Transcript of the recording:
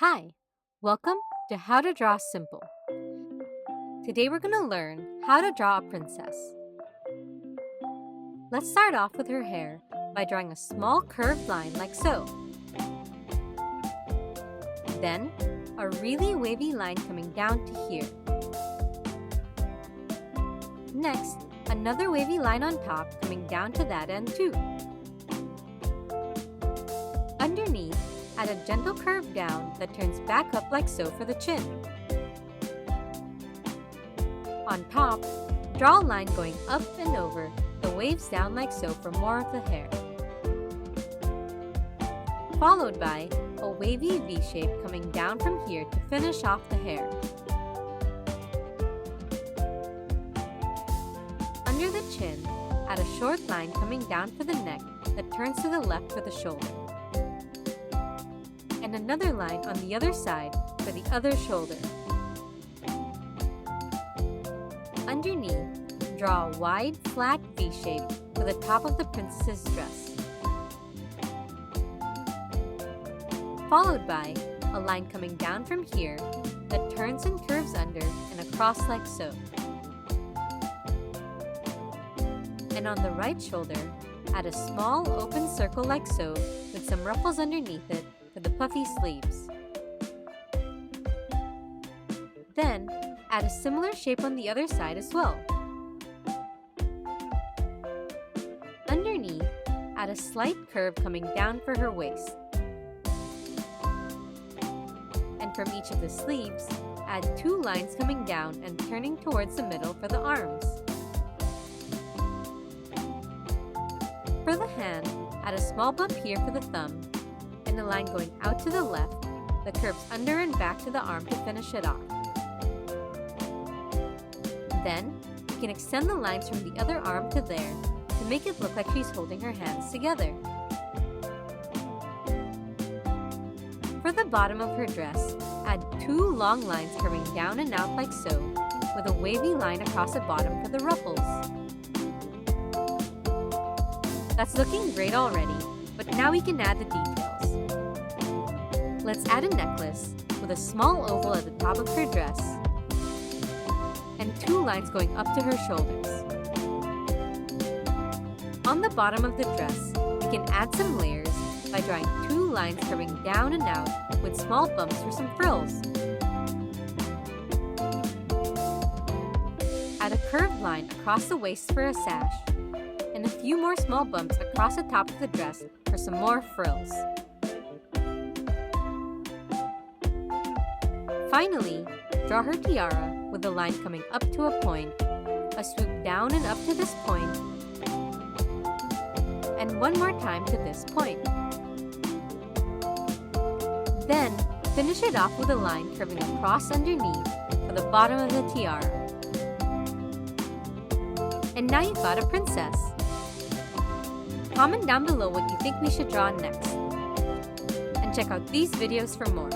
Hi, welcome to How to Draw Simple. Today we're going to learn how to draw a princess. Let's start off with her hair by drawing a small curved line like so. Then, a really wavy line coming down to here. Next, another wavy line on top coming down to that end too. Underneath, add a gentle curve down that turns back up like so for the chin. On top, draw a line going up and over the waves down like so for more of the hair. Followed by a wavy V shape coming down from here to finish off the hair. Under the chin, add a short line coming down for the neck that turns to the left for the shoulder. And another line on the other side for the other shoulder. Underneath, draw a wide, flat V shape for the top of the princess's dress. Followed by a line coming down from here that turns and curves under and across like so. And on the right shoulder, add a small open circle like so with some ruffles underneath it for the puffy sleeves. Then, add a similar shape on the other side as well. Underneath, add a slight curve coming down for her waist. And from each of the sleeves, add two lines coming down and turning towards the middle for the arms. For the hand, add a small bump here for the thumb, and a line going out to the left that curves under and back to the arm to finish it off. Then, you can extend the lines from the other arm to there to make it look like she's holding her hands together. For the bottom of her dress, add two long lines curving down and out like so, with a wavy line across the bottom for the ruffles. That's looking great already, but now we can add the details. Let's add a necklace with a small oval at the top of her dress and two lines going up to her shoulders. On the bottom of the dress, we can add some layers by drawing two lines curving down and out with small bumps for some frills. Add a curved line across the waist for a sash, and a few more small bumps across the top of the dress for some more frills. Finally, draw her tiara with a line coming up to a point, a swoop down and up to this point, and one more time to this point. Then, finish it off with a line curving across underneath for the bottom of the tiara. And now you've got a princess! Comment down below what you think we should draw next. And check out these videos for more.